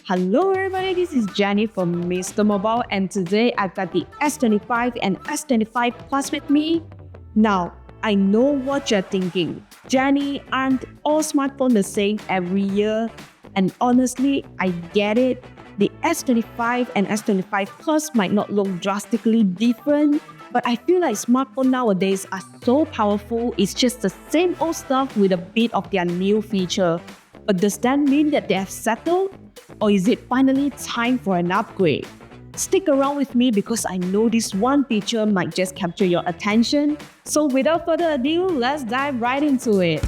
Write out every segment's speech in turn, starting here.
Hello everybody, this is Jenny from Mr. Mobile and today I've got the S25 and S25 Plus with me. Now, I know what you're thinking. Jenny, aren't all smartphones the same every year? And honestly, I get it. The S25 and S25 Plus might not look drastically different, but I feel like smartphones nowadays are so powerful, it's just the same old stuff with a bit of their new feature. But does that mean that they have settled? Or is it finally time for an upgrade? Stick around with me because I know this one feature might just capture your attention. So without further ado, let's dive right into it.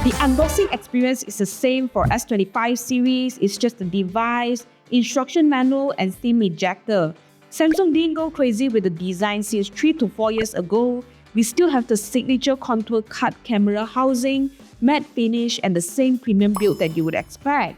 The unboxing experience is the same for S25 series, it's just the device, instruction manual and SIM ejector. Samsung didn't go crazy with the design since 3 to 4 years ago. We still have the signature contour cut camera housing, matte finish and the same premium build that you would expect.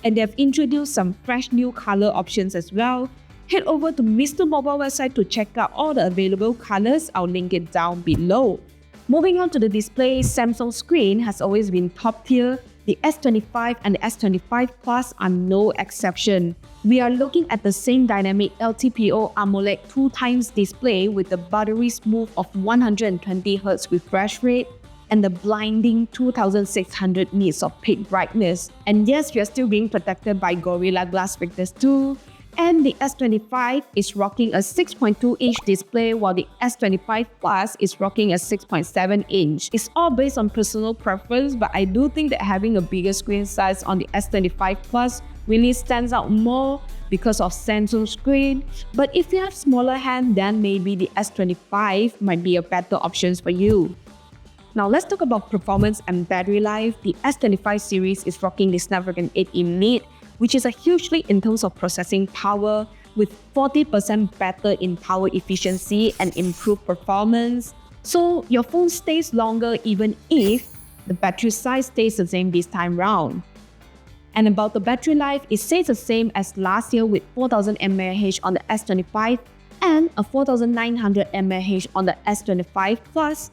And they've introduced some fresh new color options as well. Head over to Mr. Mobile website to check out all the available colors, I'll link it down below. Moving on to the display, Samsung's screen has always been top tier. The S25 and the S25 Plus are no exception. We are looking at the same dynamic LTPO AMOLED 2x display with the buttery smooth of 120Hz refresh rate and the blinding 2600 nits of peak brightness. And yes, you're still being protected by Gorilla Glass Victus 2. And the S25 is rocking a 6.2-inch display while the S25 Plus is rocking a 6.7-inch. It's all based on personal preference, but I do think that having a bigger screen size on the S25 Plus really stands out more because of Samsung's screen. But if you have smaller hand, then maybe the S25 might be a better option for you. Now let's talk about performance and battery life. The S25 series is rocking the Snapdragon 8 Elite, which is a hugely in terms of processing power with 40% better in power efficiency and improved performance. So your phone stays longer even if the battery size stays the same this time round. And about the battery life, it stays the same as last year with 4000 mAh on the S25 and a 4900 mAh on the S25 Plus.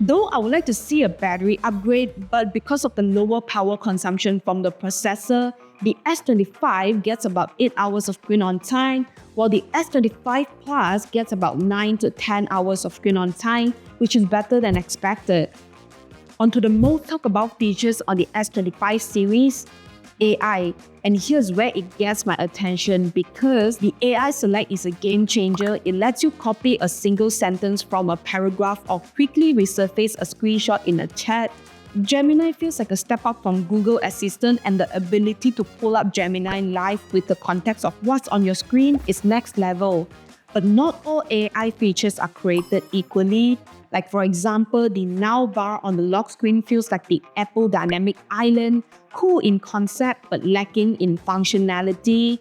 Though I would like to see a battery upgrade, but because of the lower power consumption from the processor, the S25 gets about 8 hours of screen on time, while the S25 Plus gets about 9 to 10 hours of screen on time, which is better than expected. On to the most talked about features on the S25 series, AI. And here's where it gets my attention because the AI Select is a game changer. It lets you copy a single sentence from a paragraph or quickly resurface a screenshot in a chat. Gemini feels like a step up from Google Assistant, and the ability to pull up Gemini Live with the context of what's on your screen is next level. But not all AI features are created equally. Like for example, the Now bar on the lock screen feels like the Apple Dynamic Island, cool in concept but lacking in functionality.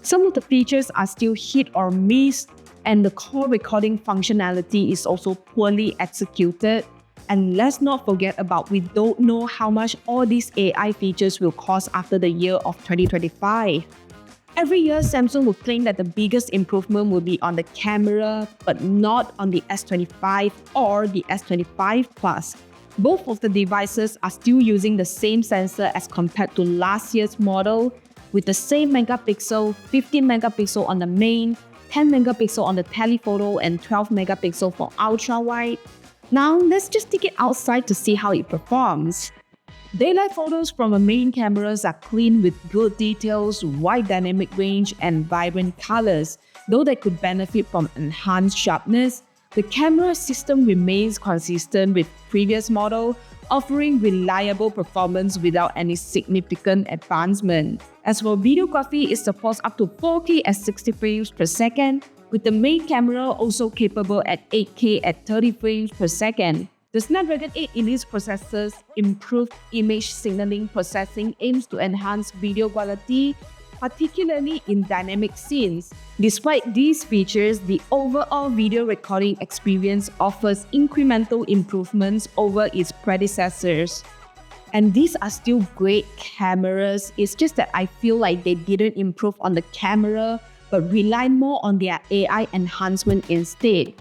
Some of the features are still hit or miss, and the call recording functionality is also poorly executed. And let's not forget about we don't know how much all these AI features will cost after the year of 2025. Every year, Samsung will claim that the biggest improvement will be on the camera, but not on the S25 or the S25 Plus. Both of the devices are still using the same sensor as compared to last year's model, with the same megapixel, 15 megapixel on the main, 10 megapixel on the telephoto, and 12 megapixel for ultra-wide. Now, let's just take it outside to see how it performs. Daylight photos from the main cameras are clean with good details, wide dynamic range, and vibrant colors. Though they could benefit from enhanced sharpness, the camera system remains consistent with previous model, offering reliable performance without any significant advancement. As for videography, it supports up to 4K at 60 frames per second, with the main camera also capable at 8K at 30 frames per second. The Snapdragon 8 Elite processor's improved image signaling processing aims to enhance video quality particularly in dynamic scenes. Despite these features, the overall video recording experience offers incremental improvements over its predecessors. And these are still great cameras. It's just that I feel like they didn't improve on the camera, but rely more on their AI enhancement instead.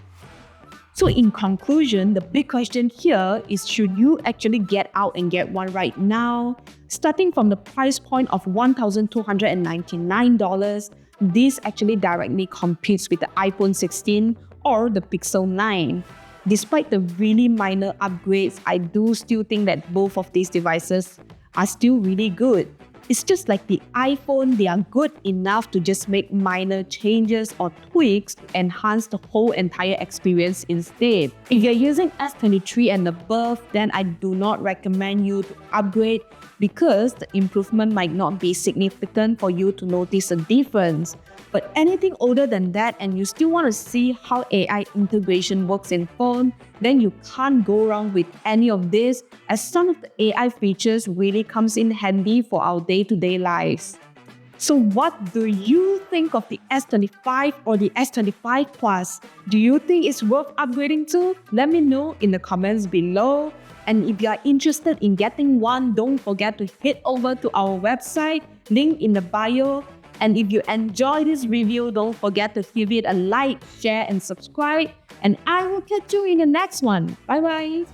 So in conclusion, the big question here is, should you actually get out and get one right now? Starting from the price point of $1,299, this actually directly competes with the iPhone 16 or the Pixel 9. Despite the really minor upgrades, I do still think that both of these devices are still really good. It's just like the iPhone, they are good enough to just make minor changes or tweaks to enhance the whole entire experience instead. If you're using S23 and above, then I do not recommend you to upgrade because the improvement might not be significant for you to notice a difference. But anything older than that and you still want to see how AI integration works in phone, then you can't go wrong with any of this, as some of the AI features really comes in handy for our day-to-day lives. So what do you think of the S25 or the S25 Plus? Do you think it's worth upgrading to? Let me know in the comments below. And if you are interested in getting one, don't forget to head over to our website, link in the bio. And if you enjoy this review, don't forget to give it a like, share, and subscribe. And I will catch you in the next one. Bye bye.